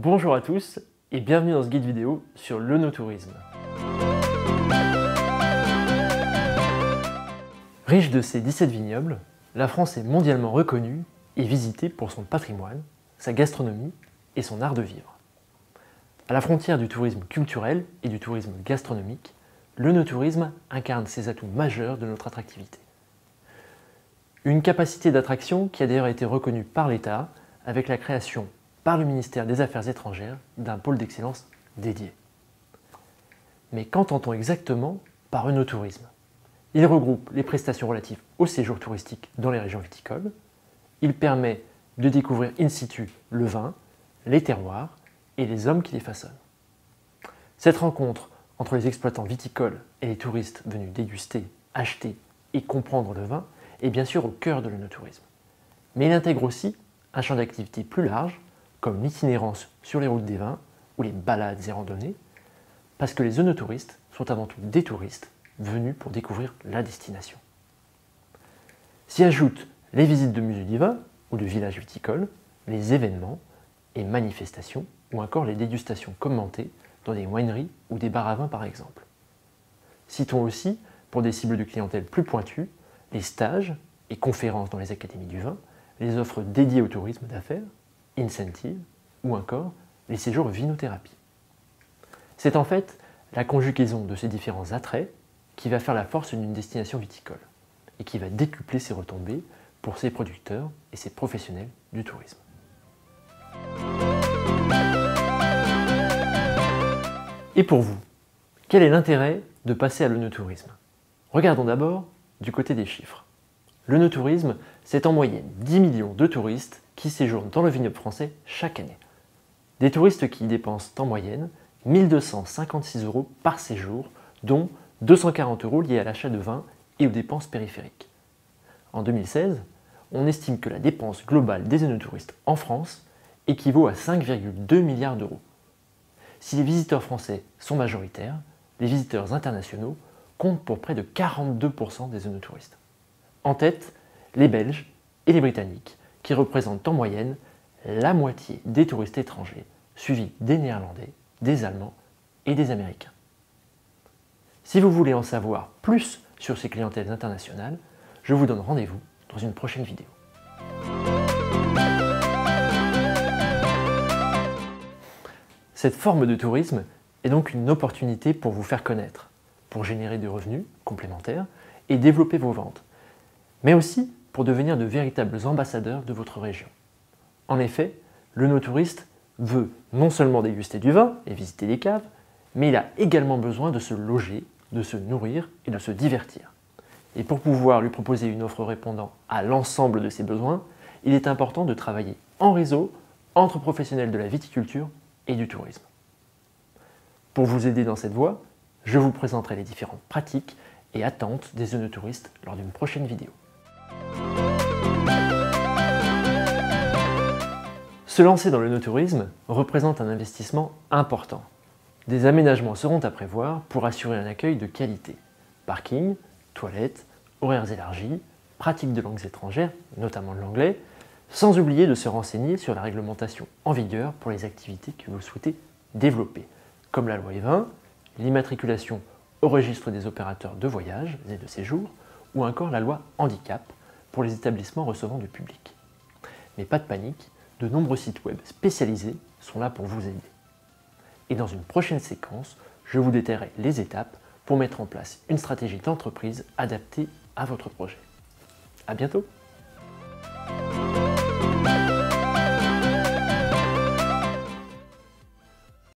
Bonjour à tous et bienvenue dans ce guide vidéo sur l'œnotourisme. Riche de ses 17 vignobles, la France est mondialement reconnue et visitée pour son patrimoine, sa gastronomie et son art de vivre. À la frontière du tourisme culturel et du tourisme gastronomique, l'œnotourisme incarne ces atouts majeurs de notre attractivité. Une capacité d'attraction qui a d'ailleurs été reconnue par l'État avec la création par le ministère des Affaires étrangères d'un pôle d'excellence dédié. Mais qu'entend-on exactement par œnotourisme? Il regroupe les prestations relatives au séjour touristique dans les régions viticoles. Il permet de découvrir in situ le vin, les terroirs et les hommes qui les façonnent. Cette rencontre entre les exploitants viticoles et les touristes venus déguster, acheter et comprendre le vin est bien sûr au cœur de l'œnotourisme. Mais il intègre aussi un champ d'activité plus large, comme l'itinérance sur les routes des vins ou les balades et randonnées, parce que les œnotouristes sont avant tout des touristes venus pour découvrir la destination. S'y ajoutent les visites de musées du vin ou de villages viticoles, les événements et manifestations ou encore les dégustations commentées dans des wineries ou des bars à vin par exemple. Citons aussi, pour des cibles de clientèle plus pointues, les stages et conférences dans les académies du vin, les offres dédiées au tourisme d'affaires, incentives ou encore les séjours vinothérapie. C'est en fait la conjugaison de ces différents attraits qui va faire la force d'une destination viticole et qui va décupler ses retombées pour ses producteurs et ses professionnels du tourisme. Et pour vous, quel est l'intérêt de passer à l'œnotourisme? Regardons d'abord du côté des chiffres. L'œnotourisme, c'est en moyenne 10 millions de touristes qui séjournent dans le vignoble français chaque année. Des touristes qui y dépensent en moyenne 1 256 € par séjour, dont 240 € liés à l'achat de vin et aux dépenses périphériques. En 2016, on estime que la dépense globale des œnotouristes en France équivaut à 5,2 milliards d'euros. Si les visiteurs français sont majoritaires, les visiteurs internationaux comptent pour près de 42% des œnotouristes. En tête, les Belges et les Britanniques, qui représentent en moyenne la moitié des touristes étrangers, suivis des Néerlandais, des Allemands et des Américains. Si vous voulez en savoir plus sur ces clientèles internationales, je vous donne rendez-vous dans une prochaine vidéo. Cette forme de tourisme est donc une opportunité pour vous faire connaître, pour générer des revenus complémentaires et développer vos ventes, mais aussi pour devenir de véritables ambassadeurs de votre région. En effet, l'œnotouriste veut non seulement déguster du vin et visiter des caves, mais il a également besoin de se loger, de se nourrir et de se divertir. Et pour pouvoir lui proposer une offre répondant à l'ensemble de ses besoins, il est important de travailler en réseau entre professionnels de la viticulture et du tourisme. Pour vous aider dans cette voie, je vous présenterai les différentes pratiques et attentes des œnotouristes lors d'une prochaine vidéo. Se lancer dans l'œnotourisme représente un investissement important. Des aménagements seront à prévoir pour assurer un accueil de qualité. Parking, toilettes, horaires élargis, pratique de langues étrangères, notamment de l'anglais, sans oublier de se renseigner sur la réglementation en vigueur pour les activités que vous souhaitez développer, comme la loi E20, l'immatriculation au registre des opérateurs de voyage et de séjour, ou encore la loi handicap pour les établissements recevant du public. Mais pas de panique, de nombreux sites web spécialisés sont là pour vous aider. Et dans une prochaine séquence, je vous détaillerai les étapes pour mettre en place une stratégie d'entreprise adaptée à votre projet. À bientôt!